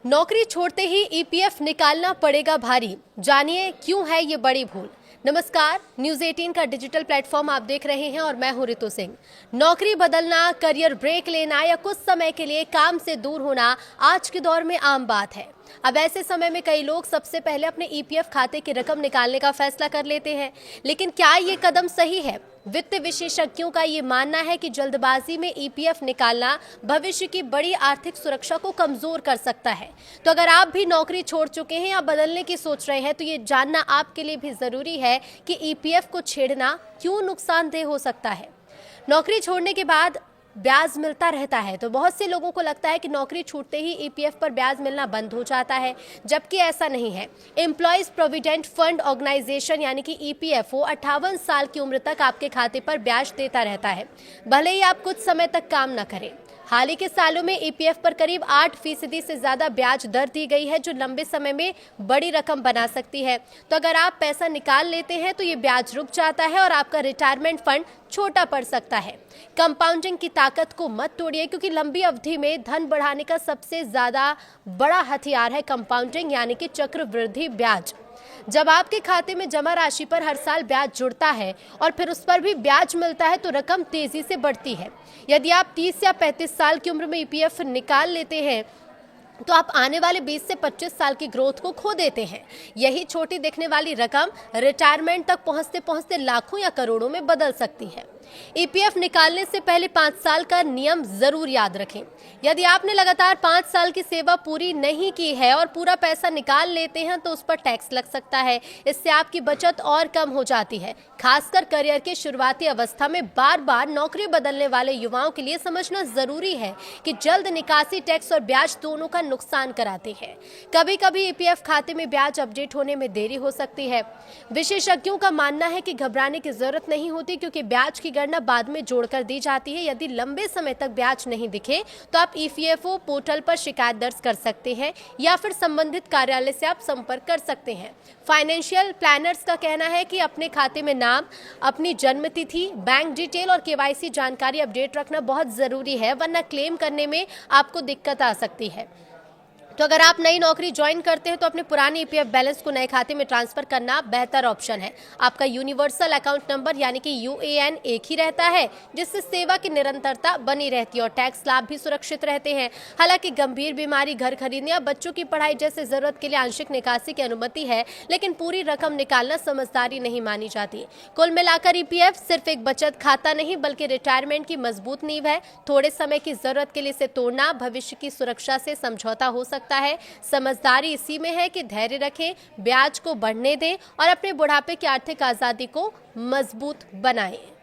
नौकरी छोड़ते ही ईपीएफ निकालना पड़ेगा भारी। जानिए क्यों है ये बड़ी भूल। नमस्कार, न्यूज 18 का डिजिटल प्लेटफॉर्म आप देख रहे हैं और मैं हूं रितु सिंह। नौकरी बदलना, करियर ब्रेक लेना या कुछ समय के लिए काम से दूर होना आज के दौर में आम बात है। अब ऐसे समय में कई लोग सबसे पहले अपने ईपीएफ खाते की रकम निकालने का फैसला कर लेते हैं, लेकिन क्या ये कदम सही है? वित्त विशेषज्ञों का ये मानना है कि जल्दबाजी में ईपीएफ निकालना भविष्य की बड़ी आर्थिक सुरक्षा को कमजोर कर सकता है। तो अगर आप भी नौकरी छोड़ चुके हैं या बदलने की सोच रहे हैं तो ये जानना आपके लिए भी जरूरी है कि ईपीएफ को छेड़ना क्यों नुकसानदेह हो सकता है। नौकरी छोड़ने के बाद ब्याज मिलता रहता है, तो बहुत से लोगों को लगता है कि नौकरी छूटते ही ईपीएफ पर ब्याज मिलना बंद हो जाता है, जबकि ऐसा नहीं है। एम्प्लॉयज प्रोविडेंट फंड ऑर्गेनाइजेशन यानी कि ईपीएफओ 58 साल की उम्र तक आपके खाते पर ब्याज देता रहता है, भले ही आप कुछ समय तक काम न करें। हाल ही के सालों में ईपीएफ पर करीब 8% से ज्यादा ब्याज दर दी गई है, जो लंबे समय में बड़ी रकम बना सकती है। तो अगर आप पैसा निकाल लेते हैं तो ये ब्याज रुक जाता है और आपका रिटायरमेंट फंड छोटा पड़ सकता है। कंपाउंडिंग की ताकत को मत तोड़िए, क्योंकि लंबी अवधि में धन बढ़ाने का सबसे ज्यादा बड़ा हथियार है कंपाउंडिंग यानी कि चक्रवृद्धि ब्याज। जब आपके खाते में जमा राशि पर हर साल ब्याज जुड़ता है और फिर उस पर भी ब्याज मिलता है तो रकम तेजी से बढ़ती है। यदि आप 30 या 35 साल की उम्र में ईपीएफ निकाल लेते हैं तो आप आने वाले 20 से 25 साल की ग्रोथ को खो देते हैं। यही छोटी दिखने वाली रकम रिटायरमेंट तक पहुंचते पहुंचते लाखों या करोड़ों में बदल सकती है। ईपीएफ निकालने से पहले 5 साल का नियम जरूर याद रखें। यदि आपने लगातार 5 साल की सेवा पूरी नहीं की है और पूरा पैसा निकाल लेते हैं तो उस पर टैक्स लग सकता है। इससे आपकी बचत और कम हो जाती है। खासकर करियर के शुरुआती अवस्था में बार बार नौकरी बदलने वाले युवाओं के लिए समझना जरूरी है कि जल्द निकासी टैक्स और ब्याज दोनों का नुकसान कराती है। कभी कभी ईपीएफ खाते में ब्याज अपडेट होने में देरी हो सकती है। विशेषज्ञों का मानना है कि घबराने की जरूरत नहीं होती, क्योंकि ब्याज की गणना बाद में जोड़कर दी जाती है। यदि लंबे समय तक ब्याज नहीं दिखे तो आप ईपीएफओ पोर्टल पर शिकायत दर्ज कर सकते हैं या फिर संबंधित कार्यालय से आप संपर्क कर सकते हैं। फाइनेंशियल प्लानर्स का कहना है कि अपने खाते में नाम, अपनी जन्म तिथि, बैंक डिटेल और केवाईसी जानकारी अपडेट रखना बहुत जरूरी है, वरना क्लेम करने में आपको दिक्कत आ सकती है। तो अगर आप नई नौकरी ज्वाइन करते हैं तो अपने पुराने ईपीएफ बैलेंस को नए खाते में ट्रांसफर करना बेहतर ऑप्शन है। आपका यूनिवर्सल अकाउंट नंबर यानी कि यूएएन एक ही रहता है, जिससे सेवा की निरंतरता बनी रहती है और टैक्स लाभ भी सुरक्षित रहते हैं। हालांकि गंभीर बीमारी, घर खरीदने या बच्चों की पढ़ाई जैसे जरूरत के लिए आंशिक निकासी की अनुमति है, लेकिन पूरी रकम निकालना समझदारी नहीं मानी जाती। कुल मिलाकर ईपीएफ सिर्फ एक बचत खाता नहीं बल्कि रिटायरमेंट की मजबूत नींव है। थोड़े समय की जरूरत के लिए इसे तोड़ना भविष्य की सुरक्षा से समझौता हो सकता है। समझदारी इसी में है कि धैर्य रखें, ब्याज को बढ़ने दें और अपने बुढ़ापे की आर्थिक आजादी को मजबूत बनाएं।